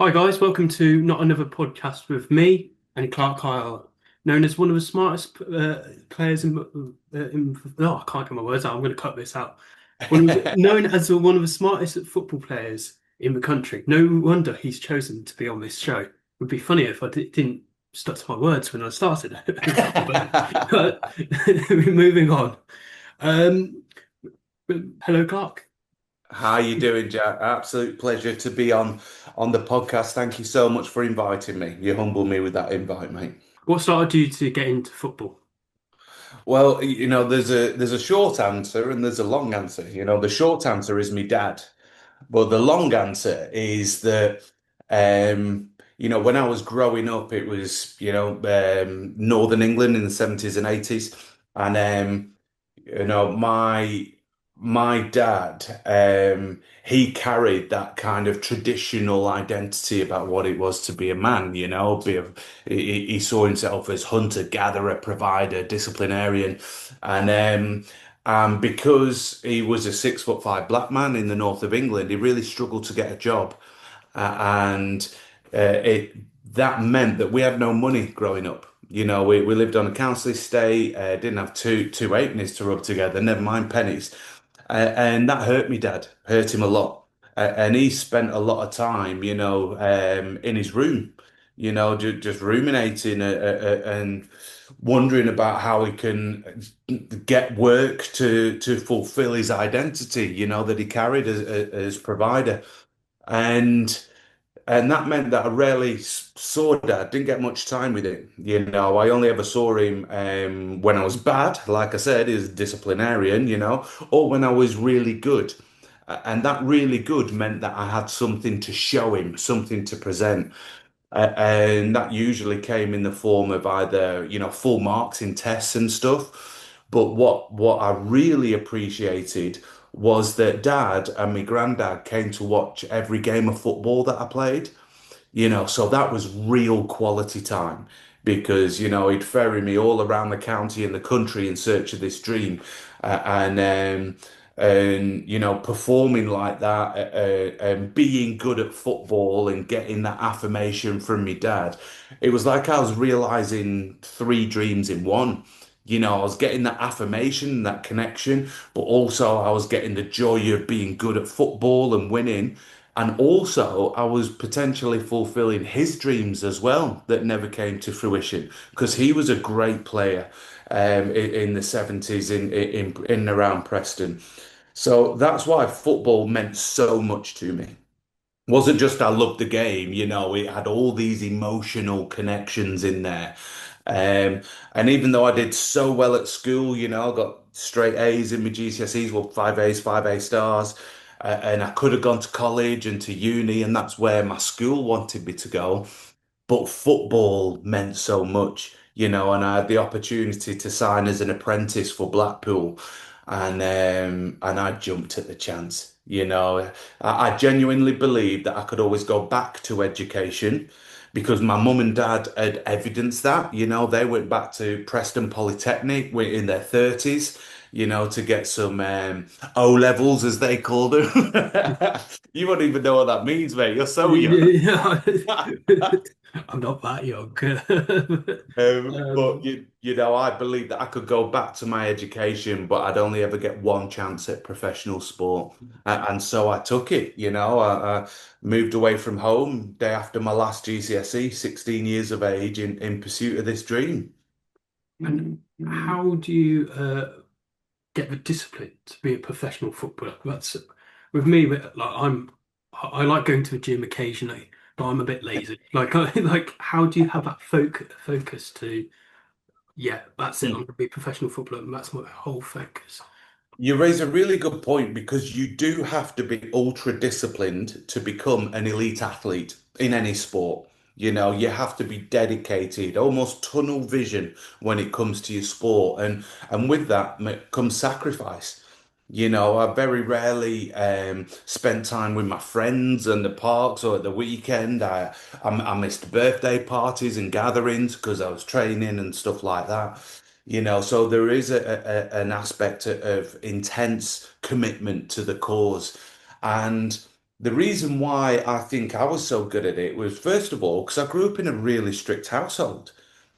Hi guys, welcome to Not Another Podcast with me and Clarke Kyle, known as one of the smartest players oh, I can't get my words out. I'm going to cut this out. Known as one of the smartest football players in the country. No wonder he's chosen to be on this show. It would be funny if I didn't stuck to my words when I started. But moving on. Um, Hello, Clarke. How you doing, Jack? Absolute pleasure to be on the podcast. Thank you so much for inviting me. You humbled me with that invite, mate. What started you to get into football? Well, there's a short answer and there's a long answer. The short answer is me dad, but the long answer is that when I was growing up, it was Northern England in the 70s and 80s, and my dad, he carried that kind of traditional identity about what it was to be a man, he saw himself as hunter, gatherer, provider, disciplinarian, and because he was a 6'5" black man in the north of England, he really struggled to get a job, and it that meant that we had no money growing up. We lived on a council estate, didn't have two halfpennies to rub together, never mind pennies. And that hurt me dad, hurt him a lot. And he spent a lot of time, in his room, just ruminating and wondering about how he can get work to fulfill his identity, that he carried as provider. And and that meant that I rarely saw dad, didn't get much time with him. I only ever saw him when I was bad, like I said, he's a disciplinarian, or when I was really good. And that really good meant that I had something to show him, something to present. And that usually came in the form of either, full marks in tests and stuff. But what I really appreciated was that dad and my granddad came to watch every game of football that I played. So that was real quality time because, he'd ferry me all around the county and the country in search of this dream. And performing like that and being good at football and getting that affirmation from my dad, it was like I was realizing three dreams in one. I was getting that affirmation, that connection, but also I was getting the joy of being good at football and winning. And also, I was potentially fulfilling his dreams as well that never came to fruition because he was a great player in the 70s in and around Preston. So that's why football meant so much to me. Wasn't just I loved the game, it had all these emotional connections in there. Um, and even though I did so well at school, I got straight A's in my GCSEs, well, five A's, five A stars, and I could have gone to college and to uni, and that's where my school wanted me to go. But football meant so much, and I had the opportunity to sign as an apprentice for Blackpool, and I jumped at the chance. I genuinely believed that I could always go back to education because my mum and dad had evidenced that. They went back to Preston Polytechnic in their 30s, to get some O levels, as they called them. You won't even know what that means, mate. You're so young. Yeah, I'm not that young. But Um, I believe that I could go back to my education, but I'd only ever get one chance at professional sport. And so I took it, I moved away from home day after my last GCSE, 16 years of age in pursuit of this dream. and how do you get the discipline to be a professional footballer? That's with me. I like going to the gym occasionally, but I'm a bit lazy. Like, how do you have that focus to? Yeah, that's it. I'm going to be a professional footballer, and that's my whole focus. You raise a really good point because you do have to be ultra disciplined to become an elite athlete in any sport. You have to be dedicated, almost tunnel vision when it comes to your sport. And with that comes sacrifice. I very rarely spent time with my friends in the parks or at the weekend. I missed birthday parties and gatherings because I was training and stuff like that. So there is an aspect of intense commitment to the cause. And The reason why I think I was so good at it was, first of all, because I grew up in a really strict household.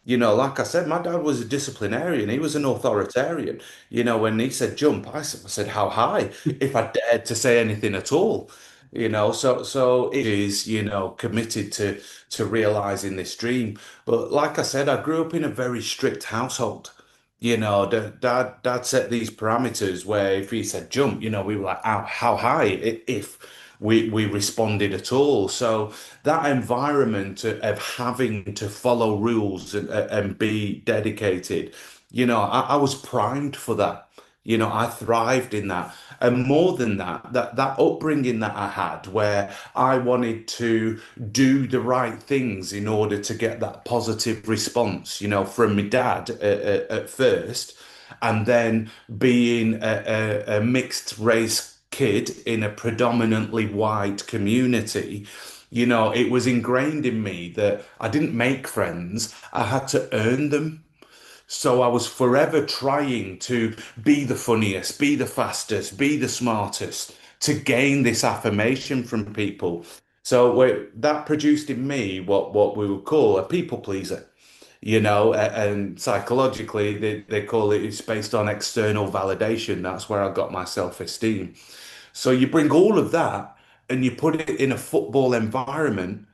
Like I said, my dad was a disciplinarian. He was an authoritarian. When he said jump, I said how high, if I dared to say anything at all. So it is, committed to realizing this dream. But like I said, I grew up in a very strict household. Dad set these parameters where if he said jump, we were like, how high, if we responded at all. So that environment of having to follow rules and be dedicated, I was primed for that. I thrived in that. And more than that, that upbringing that I had, where I wanted to do the right things in order to get that positive response, from my dad at first, and then being a mixed race kid in a predominantly white community, it was ingrained in me that I didn't make friends, I had to earn them. So I was forever trying to be the funniest, be the fastest, be the smartest to gain this affirmation from people. So that produced in me what we would call a people pleaser, and psychologically they call it, it's based on external validation. That's where I got my self-esteem. So you bring all of that and you put it in a football environment.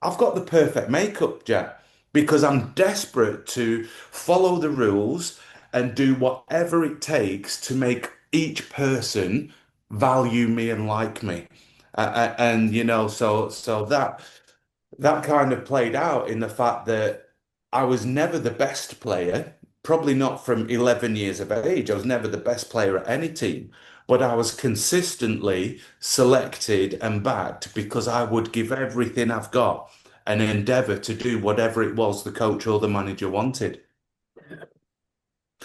I've got the perfect makeup, Jack, because I'm desperate to follow the rules and do whatever it takes to make each person value me and like me. And so that kind of played out in the fact that I was never the best player, probably not from 11 years of age. I was never the best player at any team, but I was consistently selected and backed because I would give everything I've got and endeavour to do whatever it was the coach or the manager wanted.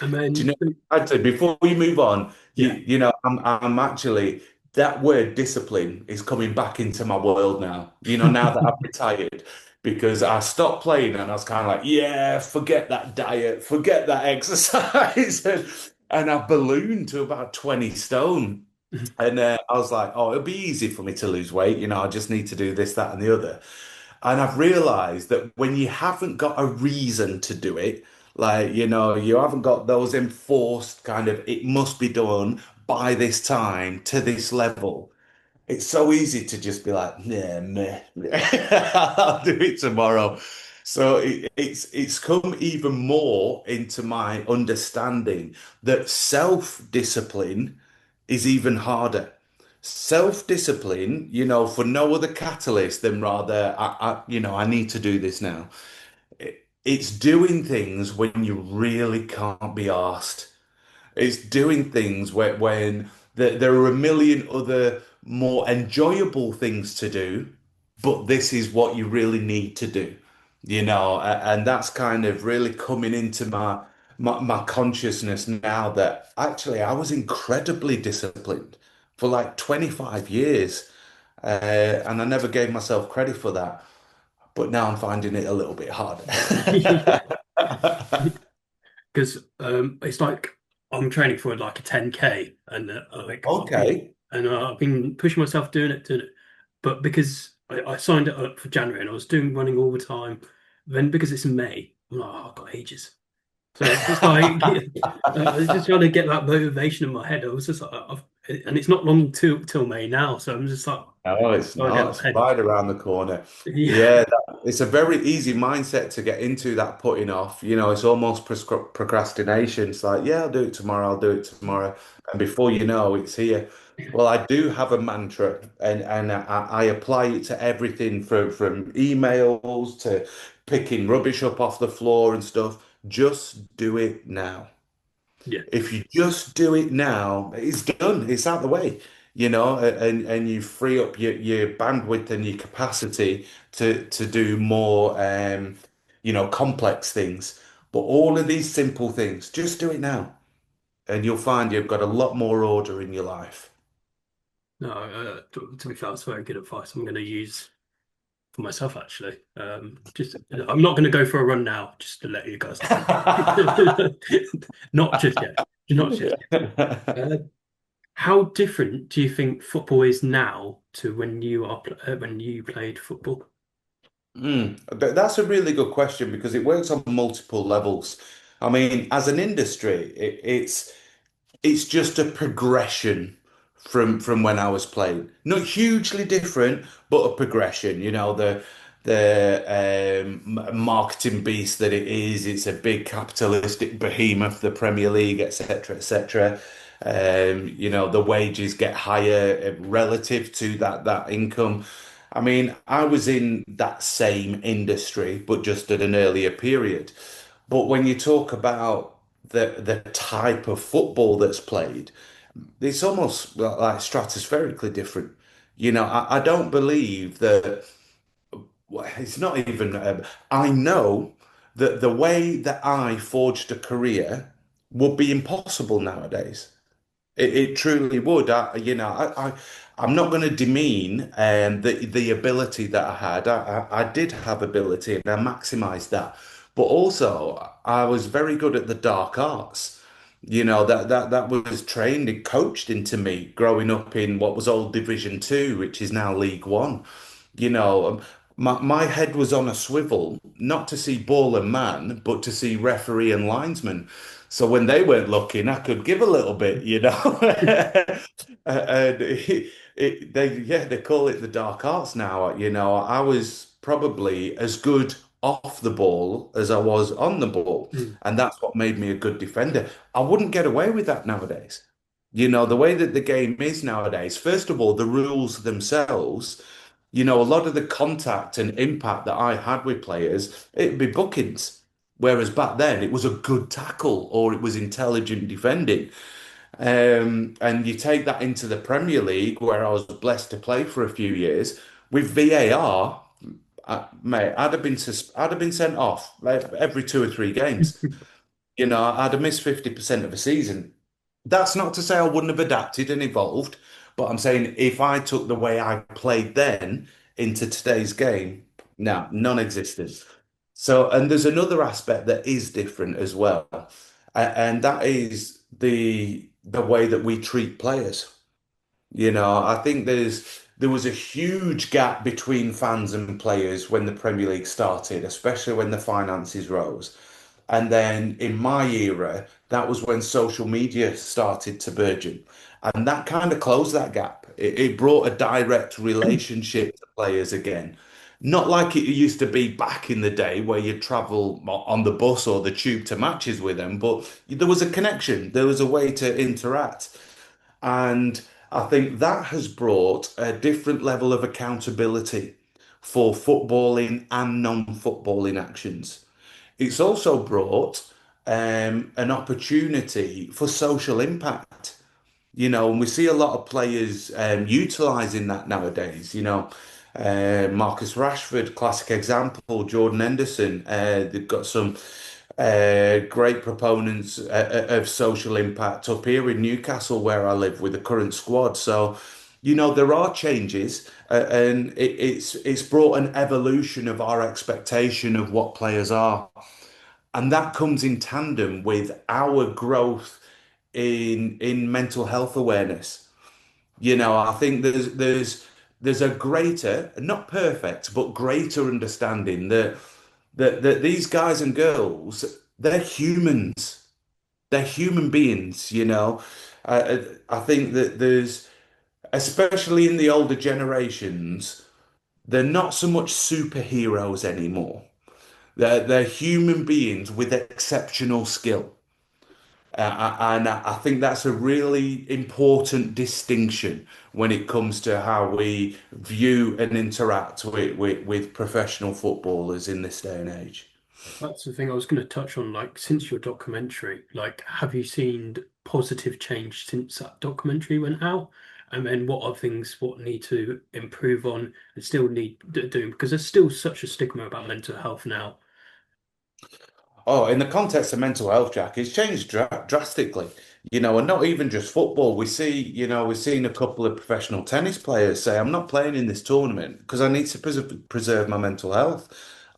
And Do you then, know, I'd say before we move on, yeah. I'm actually, that word discipline is coming back into my world now, now that I've retired, because I stopped playing and I was kind of like, yeah, forget that diet, forget that exercise. And I ballooned to about 20 stone. And I was like, oh, it'll be easy for me to lose weight. I just need to do this, that, and the other. And I've realized that when you haven't got a reason to do it, like, you haven't got those enforced kind of, it must be done by this time to this level. It's so easy to just be like, yeah, meh, I'll do it tomorrow. So it's come even more into my understanding that self-discipline is even harder. Self-discipline, for no other catalyst than rather, I need to do this now. It's doing things when you really can't be asked. It's doing things when there are a million other more enjoyable things to do, but this is what you really need to do, and that's kind of really coming into my consciousness now that actually I was incredibly disciplined for like 25 years, and I never gave myself credit for that, but now I'm finding it a little bit harder. Because it's like I'm training for like a 10K, and Okay. I've been pushing myself doing it. But because I signed it up for January and I was doing running all the time, then because it's in May, I'm like, oh, I've got ages. So it's just like I was just trying to get that motivation in my head. I was just like, and it's not long till May now, so I'm just like, No, it's I get not. my It's head. right around the corner. Yeah, Yeah, it's a very easy mindset to get into, that putting off. It's almost procrastination. It's like, yeah, I'll do it tomorrow. I'll do it tomorrow. And before you know, it's here. Well, I do have a mantra, and I apply it to everything from emails to picking rubbish up off the floor and stuff. Just do it now. yeah. If you just do it now, it's done. It's out the way, and you free up your bandwidth and your capacity to do more, complex things. But all of these simple things, just do it now, and you'll find you've got a lot more order in your life. No, to be fair, that's very good advice. I'm going to use for myself actually. Just I'm not going to go for a run now, just to let you guys know. Not just yet. Not just yet. How different do you think football is now to when you played football? That's a really good question because it works on multiple levels. I mean, as an industry, it's just a progression from when I was playing. Not hugely different, but a progression. You know, the marketing beast that it is. It's a big capitalistic behemoth, the Premier League, etc., etc. You know, the wages get higher relative to that income. I mean, I was in that same industry, but just at an earlier period. But when you talk about the type of football that's played, it's almost like stratospherically different. You know, I don't believe that well, it's not even. I know that the way that I forged a career would be impossible nowadays. It truly would. I'm not going to demean the ability that I had. I did have ability and I maximized that. But also, I was very good at the dark arts. You know, that was trained and coached into me growing up in what was old Division Two, which is now League One. You know, my head was on a swivel, not to see ball and man, but to see referee and linesman. So when they weren't looking, I could give a little bit, you know. And they call it the dark arts now. You know, I was probably as good off the ball as I was on the ball, Mm. and that's what made me a good defender. I wouldn't get away with that nowadays. You know, the way that the game is nowadays, first of all, the rules themselves, you know, a lot of the contact and impact that I had with players, it'd be bookings. Whereas back then it was a good tackle or it was intelligent defending. And you take that into the Premier League, where I was blessed to play for a few years, with VAR, mate, I'd have been sent off like, every 2 or 3 games. You know, I'd have missed 50% of a season. That's not to say I wouldn't have adapted and evolved, but I'm saying if I took the way I played then into today's game, no, non-existent. So, and there's another aspect that is different as well, and that is the way that we treat players. You know, I think there was a huge gap between fans and players when the Premier League started, especially when the finances rose. And then in my era, that was when social media started to burgeon. And that kind of closed that gap. It brought a direct relationship to players again. Not like it used to be back in the day where you'd travel on the bus or the tube to matches with them, but there was a connection, there was a way to interact. And I think that has brought a different level of accountability for footballing and non-footballing actions. It's also brought an opportunity for social impact. You know, and we see a lot of players utilising that nowadays. You know, Marcus Rashford, classic example, Jordan Henderson. They've got some great proponents of social impact up here in Newcastle, where I live, with the current squad. So, you know, there are changes, and it's brought an evolution of our expectation of what players are. And that comes in tandem with our growth in mental health awareness. You know, I think there's a greater, not perfect, but greater understanding that these guys and girls, they're humans. They're human beings, you know. I think that there's, especially in the older generations, they're not so much superheroes anymore. They're human beings with exceptional skill. And I think that's a really important distinction when it comes to how we view and interact with professional footballers in this day and age. That's the thing I was going to touch on. Like, since your documentary, like, have you seen positive change since that documentary went out? And then what are things what need to improve on and still need doing? Because there's still such a stigma about mental health now. Oh, in the context of mental health, Jack, it's changed drastically. You know, and not even just football. We see, you know, we've seen a couple of professional tennis players say, I'm not playing in this tournament because I need to preserve my mental health.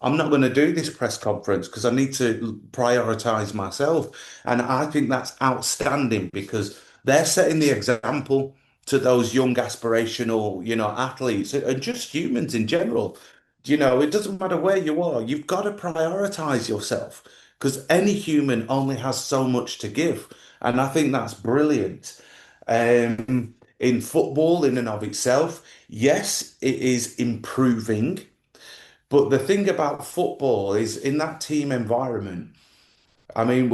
I'm not going to do this press conference because I need to prioritize myself. And I think that's outstanding because they're setting the example to those young aspirational, athletes and just humans in general. It doesn't matter where you are, you've got to prioritize yourself because any human only has so much to give. And I think that's brilliant. In football, in and of itself, yes, it is improving. But the thing about football is in that team environment, I mean,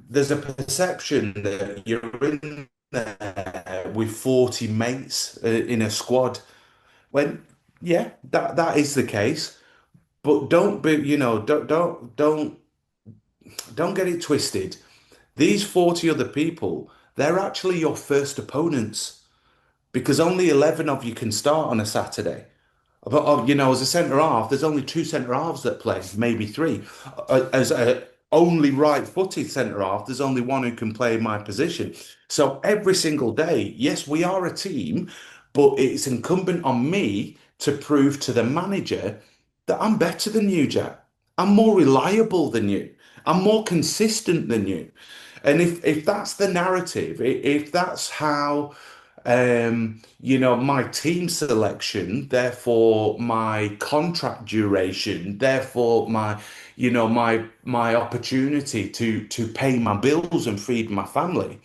there's a perception that you're in there with 40 mates in a squad. When, yeah, that is the case. But don't be, don't get it twisted. These 40 other people, they're actually your first opponents because only 11 of you can start on a Saturday. But as a centre half, there's only two centre halves that play, maybe three. As a only right-footed centre half, there's only one who can play in my position. So every single day, yes, we are a team, but it's incumbent on me to prove to the manager that I'm better than you, Jack. I'm more reliable than you. I'm more consistent than you. And if that's the narrative, if that's how my team selection, therefore my contract duration, therefore my opportunity to pay my bills and feed my family.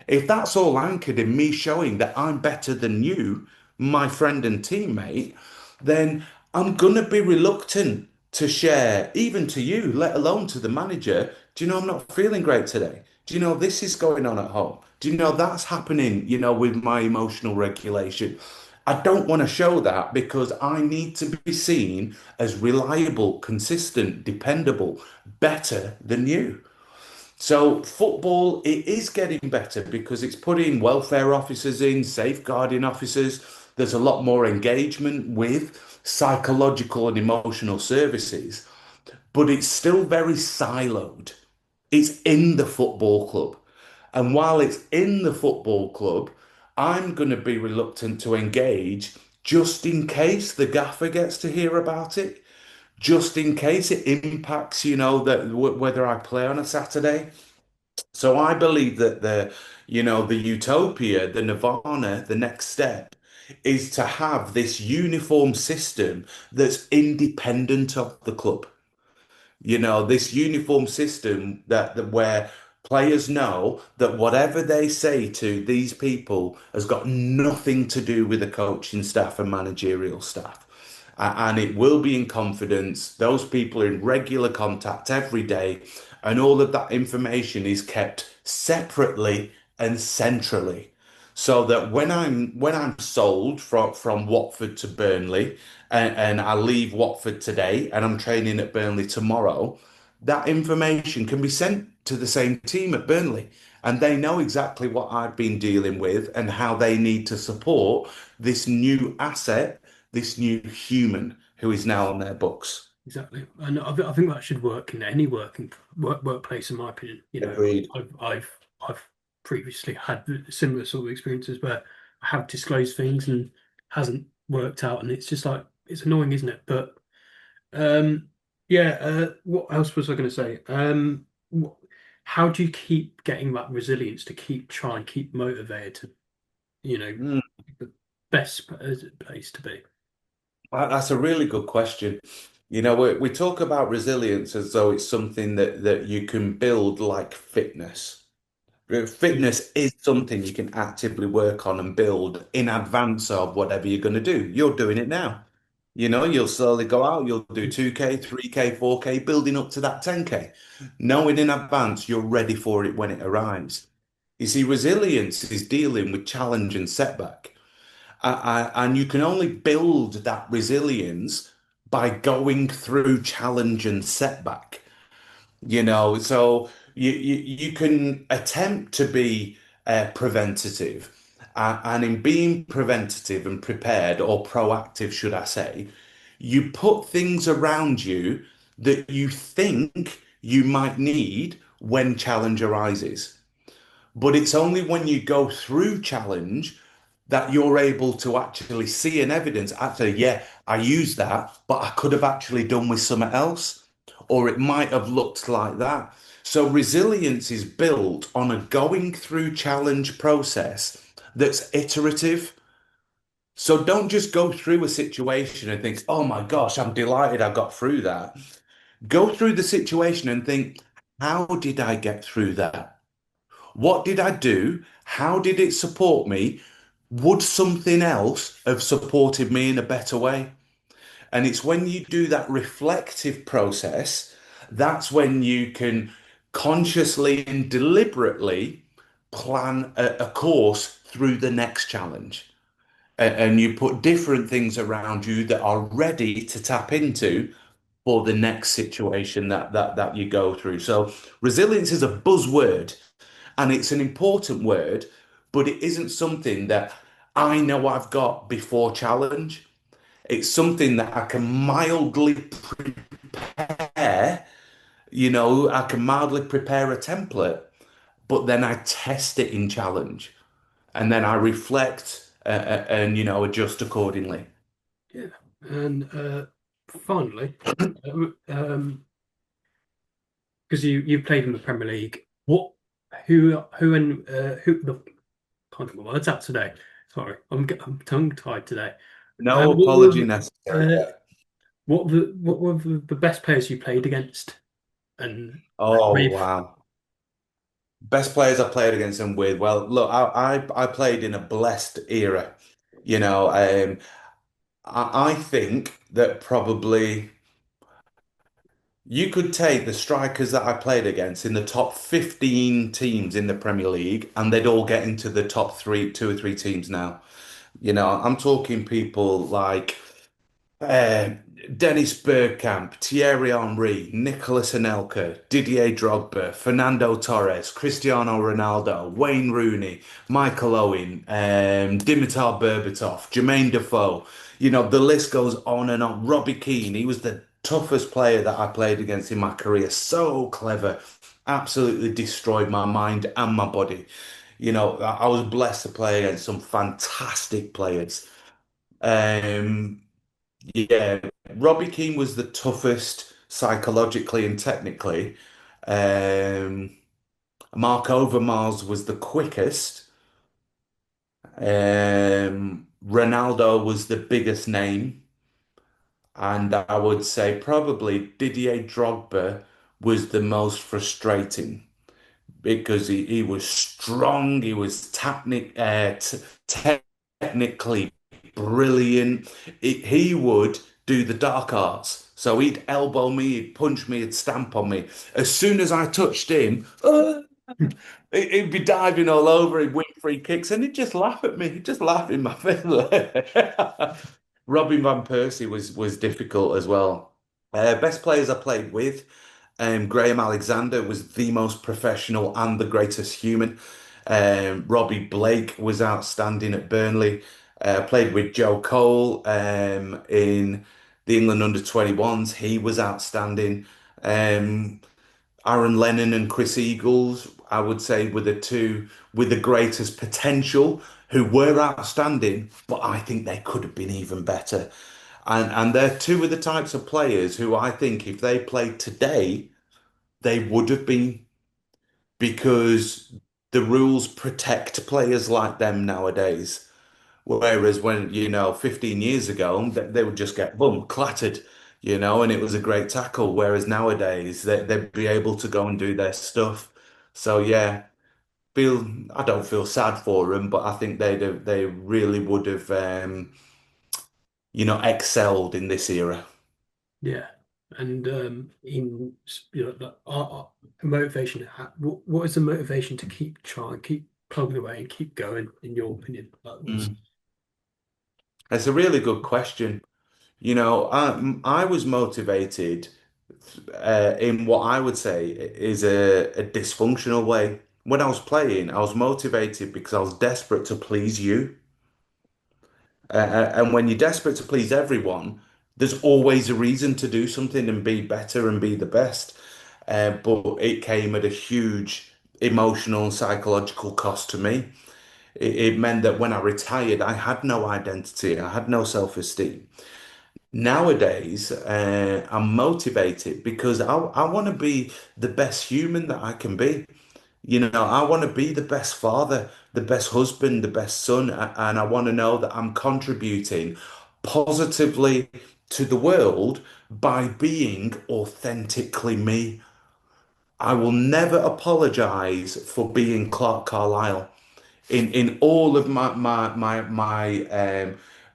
If that's all anchored in me showing that I'm better than you, my friend and teammate, then I'm gonna be reluctant to share, even to you, let alone to the manager. Do you know I'm not feeling great today? Do you know this is going on at home? Do you know that's happening, with my emotional regulation? I don't want to show that because I need to be seen as reliable, consistent, dependable, better than you. So football, it is getting better because it's putting welfare officers in, safeguarding officers. There's a lot more engagement with psychological and emotional services, but it's still very siloed. It's in the football club. And while it's in the football club, I'm going to be reluctant to engage just in case the gaffer gets to hear about it, just in case it impacts, that whether I play on a Saturday. So I believe that the utopia, the nirvana, the next step is to have this uniform system that's independent of the club. This uniform system that where players know that whatever they say to these people has got nothing to do with the coaching staff and managerial staff. And it will be in confidence. Those people are in regular contact every day, and all of that information is kept separately and centrally. So that when I'm sold from Watford to Burnley and I leave Watford today and I'm training at Burnley tomorrow, that information can be sent to the same team at Burnley. And they know exactly what I've been dealing with and how they need to support this new asset, this new human who is now on their books. Exactly, and I think that should work in any workplace, in my opinion. Agreed. I've previously had similar sort of experiences where I have disclosed things and hasn't worked out, and it's just like it's annoying, isn't it? But yeah. What else was I going to say? How do you keep getting that resilience to keep trying, keep motivated to, Mm, the best place to be? that's a really good question. We talk about resilience as though it's something that you can build like fitness. Mm. Fitness is something you can actively work on and build in advance of whatever you're going to do. You're doing it now. You'll slowly go out, you'll do 2K, 3K, 4K, building up to that 10K, knowing in advance you're ready for it when it arrives. You see, resilience is dealing with challenge and setback. And you can only build that resilience by going through challenge and setback. So you can attempt to be preventative, and in being preventative and prepared or proactive, should I say, you put things around you that you think you might need when challenge arises. But it's only when you go through challenge that you're able to actually see an evidence. Actually, yeah, I used that, but I could have actually done with something else, or it might have looked like that. So resilience is built on a going through challenge process that's iterative. So don't just go through a situation and think, oh my gosh, I'm delighted I got through that. Go through the situation and think, how did I get through that? What did I do? How did it support me? Would something else have supported me in a better way? And it's when you do that reflective process, that's when you can consciously and deliberately plan a course through the next challenge. And you put different things around you that are ready to tap into for the next situation that you go through. So resilience is a buzzword and it's an important word, but it isn't something that I know I've got before challenge. It's something that I can mildly prepare, I can mildly prepare a template, but then I test it in challenge and then I reflect and, adjust accordingly. Yeah. And finally, because you played in the Premier League, who and who the can't get my words out today. Sorry, I'm tongue tied today. No What apology were necessary uh, there. what were the best players you played against, and Oh, with? wow. Best players I played against and with. Well, look, I played in a blessed era. You know, I think that probably you could take the strikers that I played against in the top 15 teams in the Premier League, and they'd all get into the top three, two or three teams now. I'm talking people like uh, Dennis Bergkamp, Thierry Henry, Nicolas Anelka, Didier Drogba, Fernando Torres, Cristiano Ronaldo, Wayne Rooney, Michael Owen, Dimitar Berbatov, Jermaine Defoe. The list goes on and on. Robbie Keane, he was the toughest player that I played against in my career. So clever, absolutely destroyed my mind and my body. I was blessed to play against some fantastic players. Um, yeah, Robbie Keane was the toughest psychologically and technically. Um, Mark Overmars was the quickest. Ronaldo was the biggest name. And I would say probably Didier Drogba was the most frustrating because he was strong, he was technically brilliant. He would do the dark arts. So he'd elbow me, he'd punch me, he'd stamp on me. As soon as I touched him, he'd be diving all over, he'd win free kicks, and he'd just laugh at me. He'd just laugh in my face. Robin van Persie was difficult as well. Best players I played with. Graham Alexander was the most professional and the greatest human. Robbie Blake was outstanding at Burnley. Played with Joe Cole in the England under 21s. He was outstanding. Um, Aaron Lennon and Chris Eagles, I would say, were the two with the greatest potential who were outstanding, but I think they could have been even better. And they're two of the types of players who I think if they played today, they would have been because the rules protect players like them nowadays. Whereas when, 15 years ago, they would just get boom, clattered, and it was a great tackle. Whereas nowadays, they'd be able to go and do their stuff. So yeah, I don't feel sad for them, but I think they really would have, excelled in this era. Yeah, and in the motivation. What is the motivation to keep trying, keep plugging away, and keep going? In your opinion, Mm. It's a really good question. I was motivated in what I would say is a dysfunctional way. When I was playing, I was motivated because I was desperate to please you. And when you're desperate to please everyone, there's always a reason to do something and be better and be the best. But it came at a huge emotional and psychological cost to me. It meant that when I retired, I had no identity, I had no self-esteem. Nowadays, I'm motivated because I want to be the best human that I can be. I want to be the best father, the best husband, the best son, and I want to know that I'm contributing positively to the world by being authentically me. I will never apologize for being Clarke Carlisle in all of my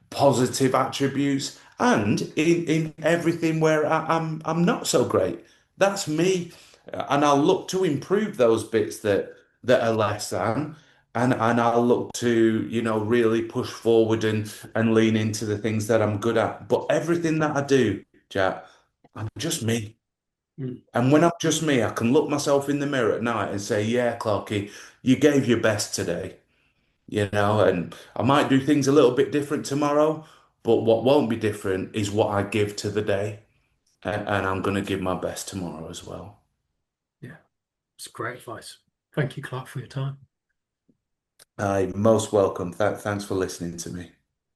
positive attributes and in everything where I'm not so great. That's me, and I'll look to improve those bits that are less than, and I'll look to really push forward and lean into the things that I'm good at. But everything that I do, Jack, I'm just me. Mm. And when I'm just me, I can look myself in the mirror at night and say, yeah, Clarky, you gave your best today, and I might do things a little bit different tomorrow, but what won't be different is what I give to the day. And I'm going to give my best tomorrow as well. Yeah, it's great advice. Thank you, Clark, for your time. Most welcome. Thanks for listening to me.